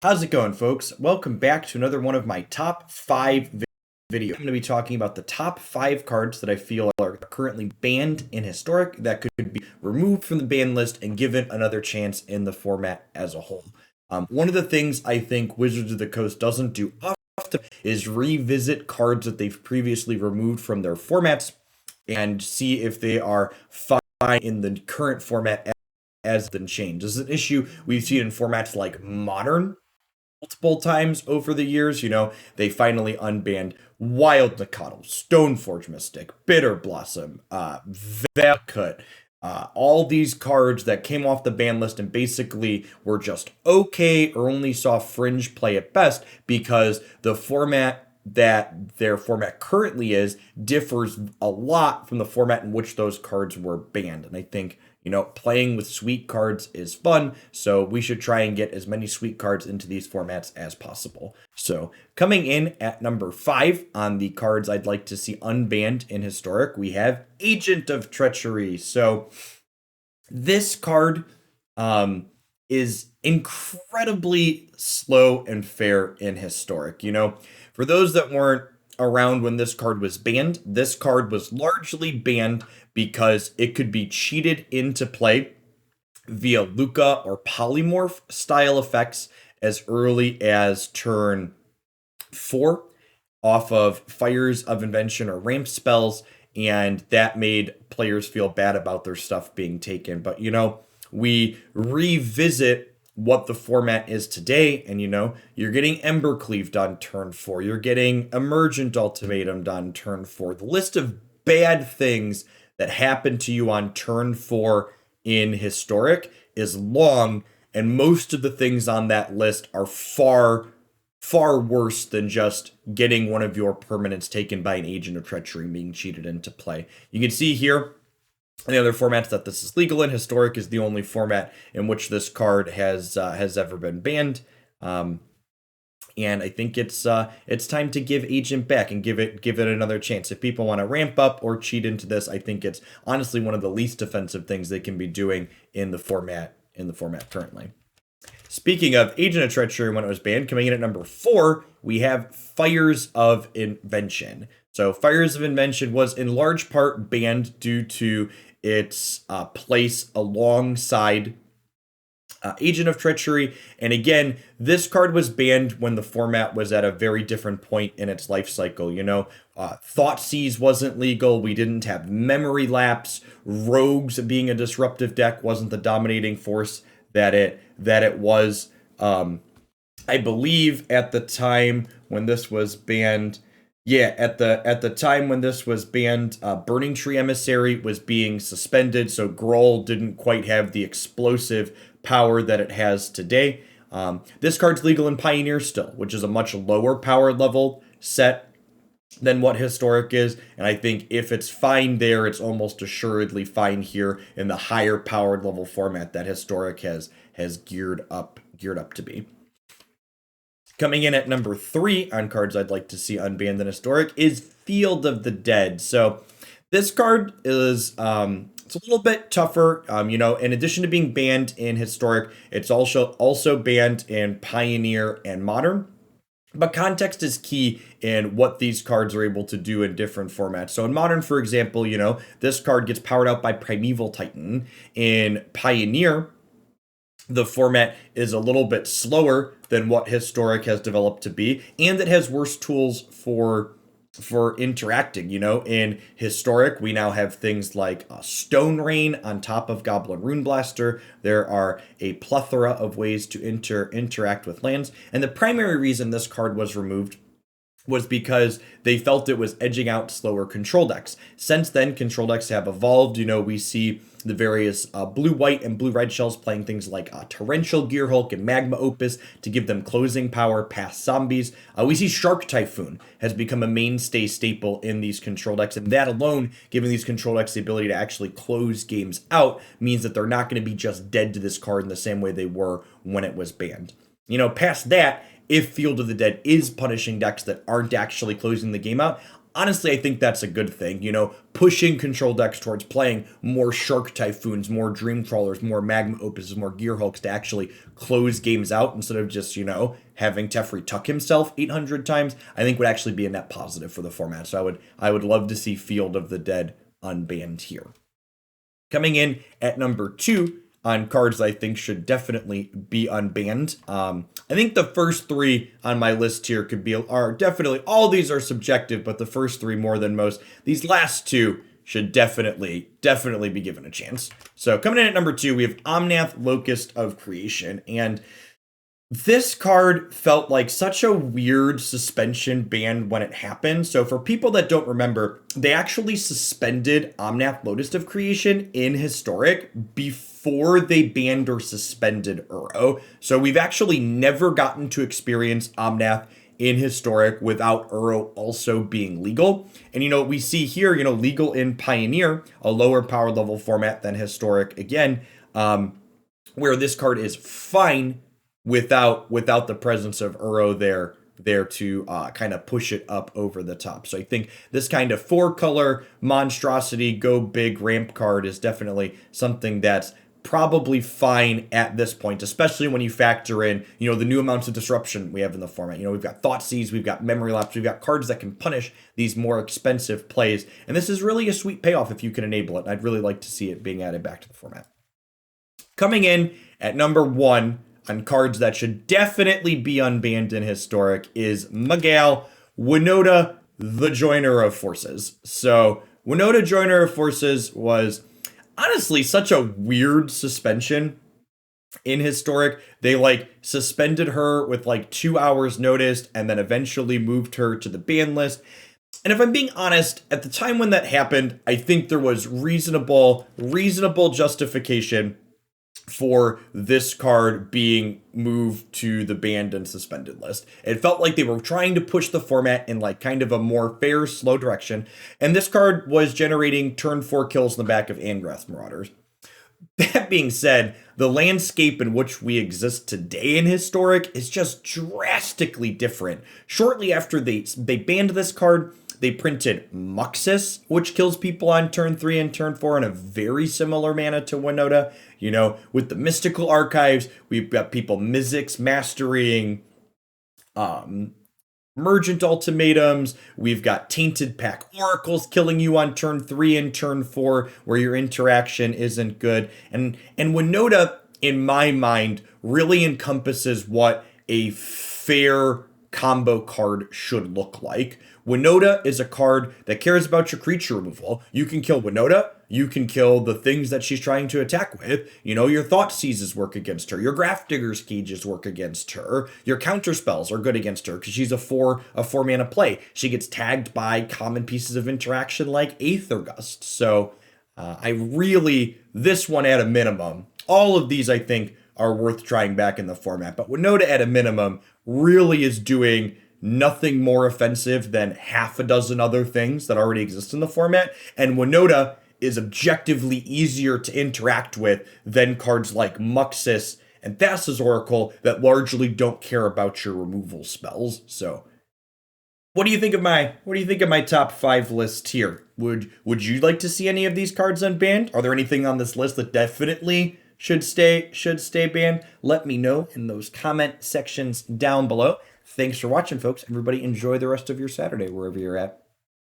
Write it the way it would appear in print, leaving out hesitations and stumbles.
How's it going, folks? Welcome back to another one of my top 5 videos. I'm going to be talking about the top 5 cards that I feel are currently banned in Historic that could be removed from the ban list and given another chance in the format as a whole. One of the things I think Wizards of the Coast doesn't do often is revisit cards that they've previously removed from their formats and see if they are fine in the current format as been changed. This is an issue we've seen in formats like Modern multiple times over the years. They finally unbanned Wild Nacatl, Stoneforge Mystic, Bitter Blossom, Valakut, all these cards that came off the ban list and basically were just okay or only saw fringe play at best because the format that their format currently is differs a lot from the format in which those cards were banned. And I think playing with sweet cards is fun, so we should try and get as many sweet cards into these formats as possible. So coming in at number 5 on the cards I'd like to see unbanned in Historic, we have Agent of Treachery. So this card is incredibly slow and fair in Historic. For those that weren't around when this card was banned, this card was largely banned because it could be cheated into play via Luca or Polymorph style effects as early as turn 4 off of Fires of Invention or ramp spells, and that made players feel bad about their stuff being taken. But we revisit what the format is today, and you're getting Embercleave done turn 4, you're getting Emergent Ultimatum done turn 4. The list of bad things that happen to you on turn 4 in Historic is long, and most of the things on that list are far worse than just getting one of your permanents taken by an Agent of Treachery and being cheated into play. You can see here in the other formats that this is legal in. Historic is the only format in which this card has ever been banned. And I think it's time to give Agent back and give it another chance. If people want to ramp up or cheat into this, I think it's honestly one of the least offensive things they can be doing in the format currently. Speaking of Agent of Treachery, when it was banned, coming in at number 4, we have Fires of Invention. So Fires of Invention was in large part banned due to its place alongside Agent of Treachery. And again, this card was banned when the format was at a very different point in its life cycle. Thoughtseize wasn't legal. We didn't have Memory Lapse. Rogues being a disruptive deck wasn't the dominating force that it was. I believe at the time when this was banned, at the time when this was banned, Burning Tree Emissary was being suspended, so Groll didn't quite have the explosive power that it has today. This card's legal in Pioneer still, which is a much lower power level set than what Historic is, and I think if it's fine there, it's almost assuredly fine here in the higher powered level format that Historic has geared up to be. Coming in at number 3 on cards I'd like to see unbanned in Historic is Field of the Dead. So this card is it's a little bit tougher. In addition to being banned in Historic, it's also banned in Pioneer and Modern. But context is key in what these cards are able to do in different formats. So in Modern, for example, this card gets powered out by Primeval Titan. In Pioneer, the format is a little bit slower than what Historic has developed to be, and it has worse tools for interacting. In Historic, we now have things like Stone Rain on top of Goblin Rune Blaster. There are a plethora of ways to interact with lands, and the primary reason this card was removed was because they felt it was edging out slower control decks. Since then, control decks have evolved. We see the various blue-white and blue-red shells playing things like Torrential Gearhulk and Magma Opus to give them closing power past zombies. We see Shark Typhoon has become a mainstay staple in these control decks, and that alone, giving these control decks the ability to actually close games out, means that they're not going to be just dead to this card in the same way they were when it was banned. Past that, if Field of the Dead is punishing decks that aren't actually closing the game out, honestly, I think that's a good thing, you know, pushing control decks towards playing more Shark Typhoons, more Dream Trawlers, more Magma Opuses, more Gear Hulks to actually close games out instead of just, you know, having Teferi tuck himself 800 times, I think would actually be a net positive for the format. So I would love to see Field of the Dead unbanned here. Coming in at number 2 on cards I think should definitely be unbanned. I think the first 3 on my list here are definitely, all these are subjective, but the first 3 more than most. These last 2 should definitely be given a chance. So coming in at number 2, we have Omnath, Locust of Creation, and this card felt like such a weird suspension ban when it happened. So for people that don't remember, they actually suspended Omnath Locust of Creation in Historic before they banned or suspended Uro. So we've actually never gotten to experience Omnath in Historic without Uro also being legal. And, you know, we see here, you know, legal in Pioneer, a lower power level format than Historic again, where this card is fine without the presence of Uro there to kind of push it up over the top. So I think this kind of 4-color monstrosity, go big ramp card is definitely something that's probably fine at this point, especially when you factor in, you know, the new amounts of disruption we have in the format. You know, we've got Thoughtseize, we've got Memory Lapse, we've got cards that can punish these more expensive plays. And this is really a sweet payoff if you can enable it. I'd really like to see it being added back to the format. Coming in at number 1, on cards that should definitely be unbanned in Historic is Magal, Winona, the Joiner of Forces. So Winona, Joiner of Forces was honestly such a weird suspension in Historic. They like suspended her with like 2 hours notice and then eventually moved her to the ban list. And if I'm being honest, at the time when that happened, I think there was reasonable justification for this card being moved to the banned and suspended list. It felt like they were trying to push the format in like kind of a more fair, slow direction. And this card was generating turn 4 kills in the back of Angrath Marauders. That being said, the landscape in which we exist today in Historic is just drastically different. Shortly after they banned this card, they printed Muxus, which kills people on turn 3 and turn 4 in a very similar mana to Winona. You know, with the Mystical Archives, we've got people Mizzix mastering Mergent Ultimatums. We've got Tainted Pack Oracles killing you on turn 3 and turn 4, where your interaction isn't good. And Winona, in my mind, really encompasses what a fair combo card should look like. Winona is a card that cares about your creature removal. You can kill Winona, you can kill the things that she's trying to attack with. You know, your Thoughtseizes work against her, your Grafdigger's Cages work against her, your counter spells are good against her because she's a 4 mana play. She gets tagged by common pieces of interaction like Aethergust. So this one at a minimum, all of these I think are worth trying back in the format, but Winona at a minimum really is doing nothing more offensive than half a dozen other things that already exist in the format, and Winona is objectively easier to interact with than cards like Muxus and Thassa's Oracle that largely don't care about your removal spells. So what do you think of my top 5 list here? Would you like to see any of these cards unbanned? Are there anything on this list that definitely should stay banned? Let me know in those comment sections down below. Thanks for watching, folks. Everybody enjoy the rest of your Saturday wherever you're at.